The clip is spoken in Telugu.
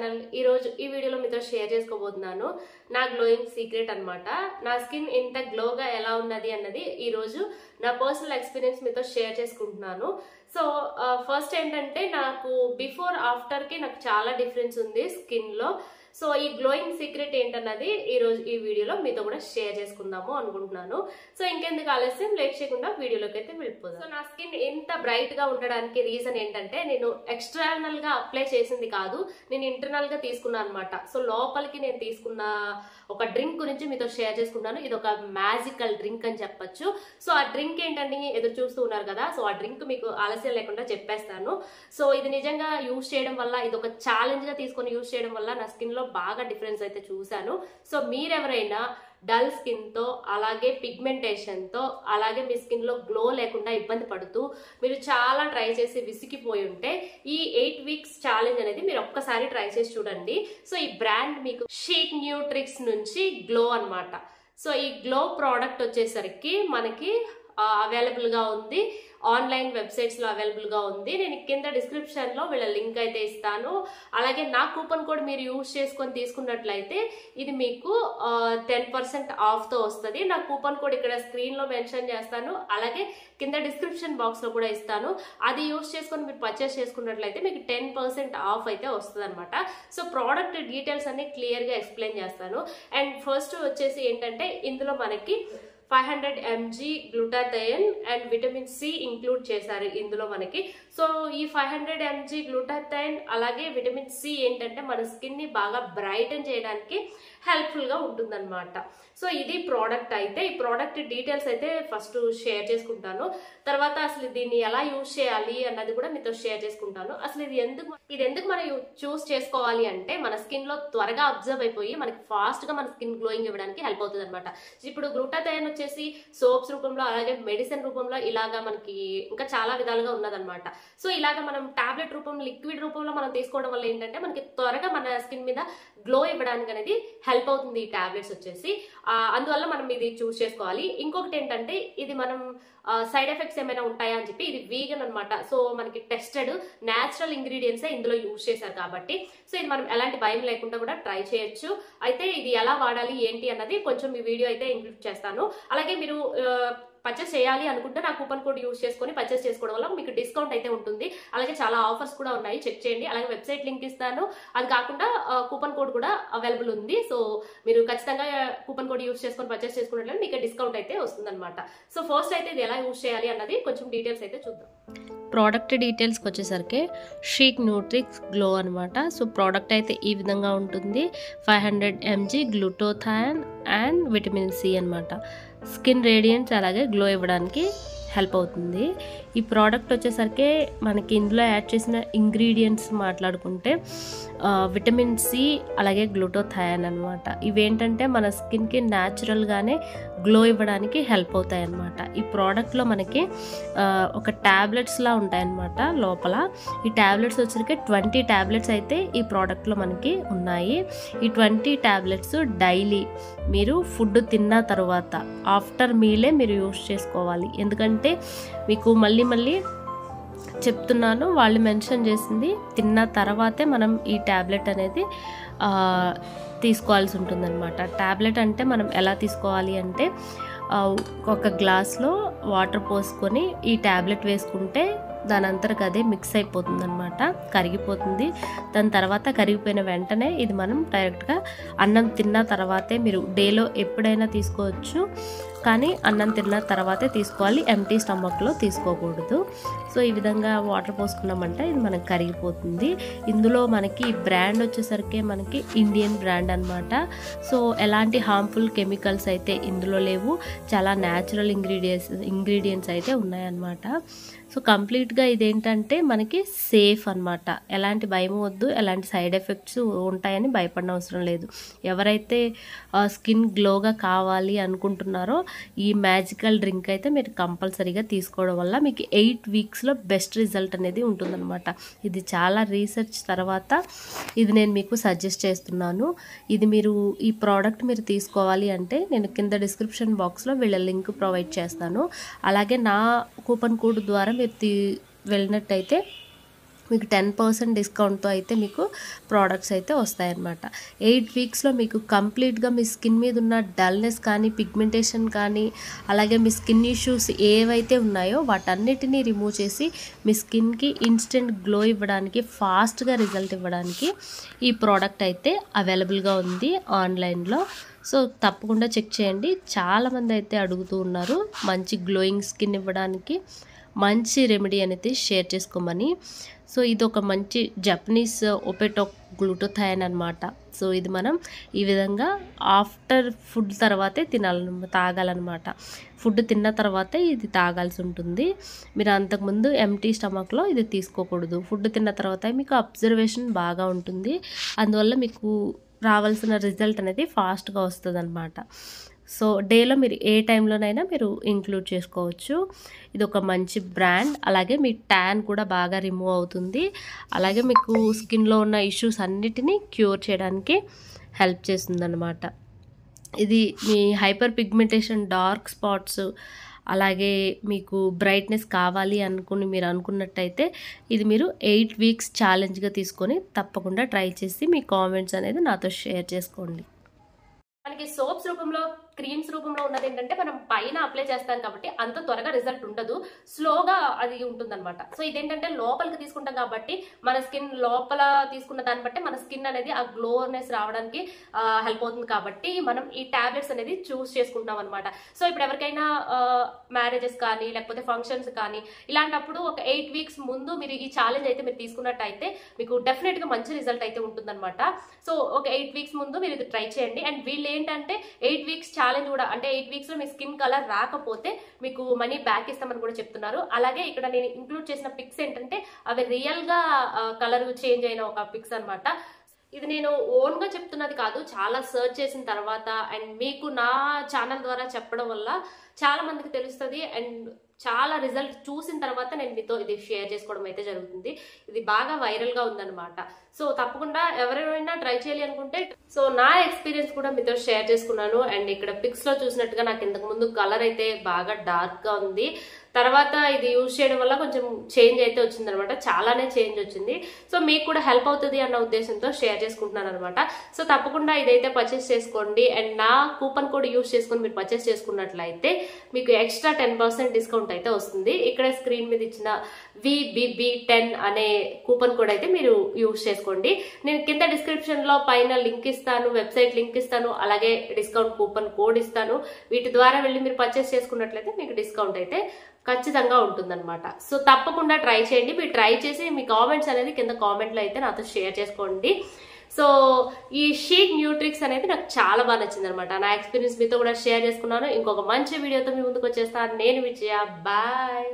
ఛానల్ ఈ రోజు ఈ వీడియోలో మీతో షేర్ చేసుకోబోతున్నాను నా గ్లోయింగ్ సీక్రెట్ అన్నమాట. నా స్కిన్ ఎంత గ్లోగా ఎలా ఉన్నది అన్నది ఈ రోజు నా పర్సనల్ ఎక్స్పీరియన్స్ మీతో షేర్ చేసుకుంటున్నాను. సో ఫస్ట్ ఏంటంటే నాకు బిఫోర్ ఆఫ్టర్ కి నాకు చాలా డిఫరెన్స్ ఉంది స్కిన్ లో. సో ఈ గ్లోయింగ్ సీక్రెట్ ఏంటన్నది ఈ రోజు ఈ వీడియోలో మీతో కూడా షేర్ చేసుకుందాము అనుకుంటున్నాను. సో ఇంకెందుకు ఆలస్యం లేట్ చేయకుండా వీడియోలోకి అయితే వెళ్ళిపోదాం. సో నా స్కిన్ ఎంత బ్రైట్ గా ఉండడానికి రీజన్ ఏంటంటే నేను ఎక్స్టర్నల్ గా అప్లై చేసింది కాదు, నేను ఇంటర్నల్ గా తీసుకున్నాను అనమాట. సో లోపలికి నేను తీసుకున్న ఒక డ్రింక్ గురించి మీతో షేర్ చేసుకున్నాను. ఇది ఒక మ్యాజికల్ డ్రింక్ అని చెప్పొచ్చు. సో ఆ డ్రింక్ ఏంటని ఎదురు చూస్తూ ఉన్నారు కదా, సో ఆ డ్రింక్ మీకు ఆలస్యం లేకుండా చెప్పేస్తాను. సో ఇది నిజంగా యూజ్ చేయడం వల్ల, ఇది ఒక ఛాలెంజ్ గా తీసుకొని యూజ్ చేయడం వల్ల నా స్కిన్ లో బాగా డిఫరెన్స్ అయితే చూశాను. సో మీరెవరైనా డల్ స్కిన్ తో అలాగే పిగ్మెంటేషన్ తో అలాగే మీ స్కిన్ లో గ్లో లేకుండా ఇబ్బంది పడుతూ మీరు చాలా ట్రై చేసి విసిగిపోయి ఉంటే ఈ 8 వీక్స్ ఛాలెంజ్ అనేది మీరు ఒక్కసారి ట్రై చేసి చూడండి. సో ఈ బ్రాండ్ మీకు షీక్ న్యూట్రిక్స్ నుంచి గ్లో అన్నమాట. సో ఈ గ్లో ప్రోడక్ట్ వచ్చేసరికి మనకి అవైలబుల్ గా ఉంది, ఆన్లైన్ వెబ్సైట్స్ లో అవైలబుల్ గా ఉంది. నేను కింద డిస్క్రిప్షన్ లో వీళ్ళ లింక్ అయితే ఇస్తాను. అలాగే నా కూపన్ కోడ్ మీరు యూజ్ చేసుకొని తీసుకున్నట్లయితే ఇది మీకు 10% ఆఫ్ తో వస్తుంది. నా కూపన్ కోడ్ ఇక్కడ స్క్రీన్ లో మెన్షన్ చేస్తాను, అలాగే కింద డిస్క్రిప్షన్ బాక్స్ లో కూడా ఇస్తాను. అది యూజ్ చేసుకొని మీరు పర్చేస్ చేసుకున్నట్లయితే మీకు 10% ఆఫ్ అయితే వస్తుంది అనమాట. సో ప్రోడక్ట్ డీటెయిల్స్ అన్ని క్లియర్ గా ఎక్స్ప్లెయిన్ చేస్తాను. అండ్ ఫస్ట్ వచ్చేసి ఏంటంటే ఇందులో మనకి 500 mg glutathione and vitamin C include చేశారు ఇందులో మనకి. సో ఈ 500 mg గ్లూటాథయోన్ అలాగే విటమిన్ సి ఏంటంటే మన స్కిన్ ని బాగా బ్రైటన్ చేయడానికి హెల్ప్ఫుల్ గా ఉంటుందన్నమాట. సో ఇది ప్రోడక్ట్ అయితే, ఈ ప్రోడక్ట్ డీటెయిల్స్ అయితే ఫస్ట్ షేర్ చేసుకుంటాను. తర్వాత అసలు దీన్ని ఎలా యూజ్ చేయాలి అన్నది కూడా మీతో షేర్ చేసుకుంటాను. అసలు ఇది ఎందుకు మనం చూస్ చేసుకోవాలి అంటే మన స్కిన్ లో త్వరగా అబ్జర్వ్ అయిపోయి మనకి ఫాస్ట్ గా మన స్కిన్ గ్లోయింగ్ ఇవ్వడానికి హెల్ప్ అవుతుంది అనమాట. ఇప్పుడు గ్లూటాథయోన్ వచ్చేసి సోప్స్ రూపంలో అలాగే మెడిసిన్ రూపంలో ఇలాగా మనకి ఇంకా చాలా విధాలుగా ఉన్నదన్నమాట. సో ఇలాగా మనం టాబ్లెట్ రూపంలో లిక్విడ్ రూపంలో మనం తీసుకోవడం వల్ల ఏంటంటే మనకి త్వరగా మన స్కిన్ మీద గ్లో ఇవ్వడానికి అనేది హెల్ప్ అవుతుంది ఈ టాబ్లెట్స్ వచ్చేసి. అందువల్ల మనం ఇది చూస్ చేసుకోవాలి. ఇంకొకటి ఏంటంటే ఇది మనం సైడ్ ఎఫెక్ట్స్ ఏమైనా ఉంటాయా అని చెప్పి ఇది వీగన్ అనమాట. సో మనకి టెస్టెడ్ న్యాచురల్ ఇంగ్రీడియంట్స్ ఇందులో యూజ్ చేశారు కాబట్టి సో ఇది మనం ఎలాంటి భయం లేకుండా కూడా ట్రై చేయొచ్చు. అయితే ఇది ఎలా వాడాలి ఏంటి అన్నది కొంచెం ఈ వీడియో అయితే ఇంక్లూడ్ చేస్తాను. అలాగే మీరు పర్చేస్ చేయాలి అనుకుంటే నా కూపన్ కోడ్ యూజ్ చేసుకొని పర్చేస్ చేసుకోవడం వల్ల మీకు డిస్కౌంట్ అయితే ఉంటుంది. అలాగే చాలా ఆఫర్స్ కూడా ఉన్నాయి, చెక్ చేయండి. అలాగే వెబ్సైట్ లింక్ ఇస్తాను. అది కాకుండా కూపన్ కోడ్ కూడా అవైలబుల్ ఉంది. సో మీరు ఖచ్చితంగా కూపన్ కోడ్ యూజ్ చేసుకొని పర్చేస్ చేసుకున్నట్లయితే మీకు డిస్కౌంట్ అయితే వస్తుంది అనమాట. సో ఫస్ట్ అయితే ఇది ఎలా యూజ్ చేయాలి అన్నది కొంచెం డీటెయిల్స్ అయితే చూద్దాం. ప్రోడక్ట్ డీటెయిల్స్కి వచ్చేసరికి షీక్ న్యూట్రిక్స్ గ్లో అనమాట. సో ప్రోడక్ట్ అయితే ఈ విధంగా ఉంటుంది. 500 mg glutathione and vitamin C అనమాట. స్కిన్ రేడియన్స్ అలాగే గ్లో ఇవ్వడానికి హెల్ప్ అవుతుంది. ఈ ప్రోడక్ట్ వచ్చేసరికి మనకి ఇందులో యాడ్ చేసిన ఇంగ్రీడియంట్స్ మాట్లాడుకుంటే విటమిన్ సి అలాగే గ్లూటాథయోన్ అనమాట. ఇవేంటంటే మన స్కిన్కి న్యాచురల్గానే గ్లో ఇవ్వడానికి హెల్ప్ అవుతాయి అన్నమాట. ఈ ప్రోడక్ట్లో మనకి ఒక ట్యాబ్లెట్స్లా ఉంటాయన్నమాట లోపల. ఈ ట్యాబ్లెట్స్ వచ్చరికి 20 ట్యాబ్లెట్స్ అయితే ఈ ప్రోడక్ట్లో మనకి ఉన్నాయి. ఈ 20 ట్యాబ్లెట్స్ డైలీ మీరు ఫుడ్ తిన్న తర్వాత ఆఫ్టర్ మీలే మీరు యూస్ చేసుకోవాలి. ఎందుకంటే మీకు మళ్ళీ చెప్తున్నాను, వాళ్ళు మెన్షన్ చేసింది తిన్న తర్వాతే మనం ఈ ట్యాబ్లెట్ అనేది తీసుకోవాల్సి ఉంటుందన్నమాట. ట్యాబ్లెట్ అంటే మనం ఎలా తీసుకోవాలి అంటే ఒక గ్లాస్లో వాటర్ పోసుకొని ఈ ట్యాబ్లెట్ వేసుకుంటే దాని అంతరకు అదే మిక్స్ అయిపోతుంది అనమాట, కరిగిపోతుంది. దాని తర్వాత కరిగిపోయిన వెంటనే ఇది మనం డైరెక్ట్గా అన్నం తిన్న తర్వాతే, మీరు డేలో ఎప్పుడైనా తీసుకోవచ్చు కానీ అన్నం తిన్న తర్వాతే తీసుకోవాలి, ఎంటీ స్టమక్లో తీసుకోకూడదు. సో ఈ విధంగా వాటర్ పోసుకున్నామంటే ఇది మనకి కరిగిపోతుంది. ఇందులో మనకి బ్రాండ్ వచ్చేసరికి మనకి ఇండియన్ బ్రాండ్ అనమాట. సో ఎలాంటి హార్మ్ఫుల్ కెమికల్స్ అయితే ఇందులో లేవు, చాలా న్యాచురల్ ఇంగ్రీడియంట్స్ అయితే ఉన్నాయన్నమాట. సో కంప్లీట్గా ఇదేంటంటే మనకి సేఫ్ అనమాట. ఎలాంటి భయం వద్దు, ఎలాంటి సైడ్ ఎఫెక్ట్స్ ఉంటాయని భయపడిన అవసరం లేదు. ఎవరైతే స్కిన్ గ్లోగా కావాలి అనుకుంటున్నారో ఈ మ్యాజికల్ డ్రింక్ అయితే మీరు కంపల్సరీగా తీసుకోవడం వల్ల మీకు 8 వీక్స్లో బెస్ట్ రిజల్ట్ అనేది ఉంటుందన్నమాట. ఇది చాలా రీసెర్చ్ తర్వాత ఇది నేను మీకు సజెస్ట్ చేస్తున్నాను. ఇది మీరు ఈ ప్రోడక్ట్ మీరు తీసుకోవాలి అంటే నేను కింద డిస్క్రిప్షన్ బాక్స్లో వీళ్ళ లింక్ ప్రొవైడ్ చేస్తాను. అలాగే నా కూపన్ కోడ్ ద్వారా మీరు వెళ్ళినట్టయితే మీకు 10% డిస్కౌంట్తో అయితే మీకు ప్రోడక్ట్స్ అయితే వస్తాయన్నమాట. 8 వీక్స్లో మీకు కంప్లీట్గా మీ స్కిన్ మీద ఉన్న డల్నెస్ కానీ, పిగ్మెంటేషన్ కానీ, అలాగే మీ స్కిన్ ఇష్యూస్ ఏవైతే ఉన్నాయో వాటన్నిటినీ రిమూవ్ చేసి మీ స్కిన్కి ఇన్స్టెంట్ గ్లో ఇవ్వడానికి, ఫాస్ట్గా రిజల్ట్ ఇవ్వడానికి ఈ ప్రోడక్ట్ అయితే అవైలబుల్గా ఉంది ఆన్లైన్లో. సో తప్పకుండా చెక్ చేయండి. చాలామంది అయితే అడుగుతూ ఉన్నారు మంచి గ్లోయింగ్ స్కిన్ ఇవ్వడానికి మంచి రెమెడీ అనేది షేర్ చేసుకోమని. సో ఇది ఒక మంచి జపనీస్ ఒపెటోగ్లూటోథైన్ అనమాట. సో ఇది మనం ఈ విధంగా ఆఫ్టర్ ఫుడ్ తర్వాతే తాగాలన్నమాట. ఫుడ్ తిన్న తర్వాతే ఇది తాగాల్సి ఉంటుంది. మీరు అంతకుముందు ఎంటీ స్టమక్లో ఇది తీసుకోకూడదు. ఫుడ్ తిన్న తర్వాత మీకు అబ్జర్వేషన్ బాగా ఉంటుంది. అందువల్ల మీకు రావాల్సిన రిజల్ట్ అనేది ఫాస్ట్గా వస్తుంది అనమాట. సో డేలో మీరు ఏ టైంలోనైనా మీరు ఇంక్లూడ్ చేసుకోవచ్చు. ఇది ఒక మంచి బ్రాండ్. అలాగే మీ ట్యాన్ కూడా బాగా రిమూవ్ అవుతుంది. అలాగే మీకు స్కిన్లో ఉన్న ఇష్యూస్ అన్నిటినీ క్యూర్ చేయడానికి హెల్ప్ చేస్తుంది అనమాట. ఇది మీ హైపర్ పిగ్మెంటేషన్, డార్క్ స్పాట్స్, అలాగే మీకు బ్రైట్నెస్ కావాలి మీరు అనుకున్నట్టయితే ఇది మీరు 8 వీక్స్ ఛాలెంజ్గా తీసుకొని తప్పకుండా ట్రై చేసి మీ కామెంట్స్ అనేది నాతో షేర్ చేసుకోండి. మనకి సోప్స్ రూపంలో, క్రీమ్స్ రూపంలో ఉన్నది ఏంటంటే మనం పైన అప్లై చేస్తాం కాబట్టి అంత త్వరగా రిజల్ట్ ఉండదు, స్లోగా అది ఉంటుందన్నమాట. సో ఇదేంటంటే లోపలికి తీసుకుంటాం కాబట్టి మన స్కిన్ లోపల తీసుకున్న దాన్ని బట్టి మన స్కిన్ అనేది ఆ గ్లోనెస్ రావడానికి హెల్ప్ అవుతుంది. కాబట్టి మనం ఈ టాబ్లెట్స్ అనేది చూస్ చేసుకుంటాం అనమాట. సో ఇప్పుడు ఎవరికైనా మ్యారేజెస్ కానీ లేకపోతే ఫంక్షన్స్ కానీ ఇలాంటప్పుడు ఒక 8 వీక్స్ ముందు మీరు ఈ ఛాలెంజ్ అయితే మీరు తీసుకున్నట్టయితే మీకు డెఫినెట్గా మంచి రిజల్ట్ అయితే ఉంటుందన్నమాట. సో ఒక 8 వీక్స్ ముందు మీరు ఇది ట్రై చేయండి. అండ్ వీళ్ళు ఏంటంటే 8 వీక్స్ ఛాలెంజ్ కూడా, అంటే 8 వీక్స్ లో మీ స్కిన్ కలర్ రాకపోతే మీకు మనీ బ్యాక్ ఇస్తామని కూడా చెప్తున్నారు. అలాగే ఇక్కడ నేను ఇంక్లూడ్ చేసిన పిక్స్ ఏంటంటే అవి రియల్ గా కలర్ చేంజ్ అయిన ఒక పిక్స్ అనమాట. ఇది నేను ఓన్ గా చెప్తున్నది కాదు, చాలా సర్చ్ చేసిన తర్వాత అండ్ మీకు నా ఛానల్ ద్వారా చెప్పడం వల్ల చాలా మందికి తెలుస్తుంది. అండ్ చాలా రిజల్ట్ చూసిన తర్వాత నేను మీతో ఇది షేర్ చేసుకోవడం అయితే జరుగుతుంది. ఇది బాగా వైరల్ గా ఉందన్నమాట. సో తప్పకుండా ఎవరైనా ట్రై చేయాలి అనుకుంటే, సో నా ఎక్స్పీరియన్స్ కూడా మీతో షేర్ చేసుకున్నాను. అండ్ ఇక్కడ పిక్స్ లో చూసినట్టుగా నాకు ఇంతకు ముందు కలర్ అయితే బాగా డార్క్ గా ఉంది. తర్వాత ఇది యూజ్ చేయడం వల్ల కొంచెం చేంజ్ అయితే వచ్చింది అనమాట, చాలానే చేంజ్ వచ్చింది. సో మీకు కూడా హెల్ప్ అవుతుంది అన్న ఉద్దేశంతో షేర్ చేసుకుంటున్నాను అనమాట. సో తప్పకుండా ఇదైతే పర్చేస్ చేసుకోండి. అండ్ నా కూపన్ కోడ్ యూజ్ చేసుకుని మీరు పర్చేస్ చేసుకున్నట్లయితే మీకు ఎక్స్ట్రా 10% డిస్కౌంట్ అయితే వస్తుంది. ఇక్కడ స్క్రీన్ మీద ఇచ్చిన VBB10 అనే కూపన్ కోడ్ అయితే మీరు యూజ్ చేసుకోండి. నేను కింద డిస్క్రిప్షన్ లో పైన లింక్ ఇస్తాను, వెబ్సైట్ లింక్ ఇస్తాను, అలాగే డిస్కౌంట్ కూపన్ కోడ్ ఇస్తాను. వీటి ద్వారా వెళ్ళి మీరు పర్చేస్ చేసుకున్నట్లయితే మీకు డిస్కౌంట్ అయితే ఖచ్చితంగా ఉంటుందన్నమాట. సో తప్పకుండా ట్రై చేయండి. మీరు ట్రై చేసి మీ కామెంట్స్ అనేది కింద కామెంట్లో అయితే నాతో షేర్ చేసుకోండి. సో ఈ షీక్ న్యూట్రిక్స్ అనేది నాకు చాలా బాగా నచ్చింది అనమాట. నా ఎక్స్పీరియన్స్ మీతో కూడా షేర్ చేసుకున్నాను. ఇంకొక మంచి వీడియోతో మీ ముందుకు వచ్చేస్తాను. నేను విజయ. బాయ్.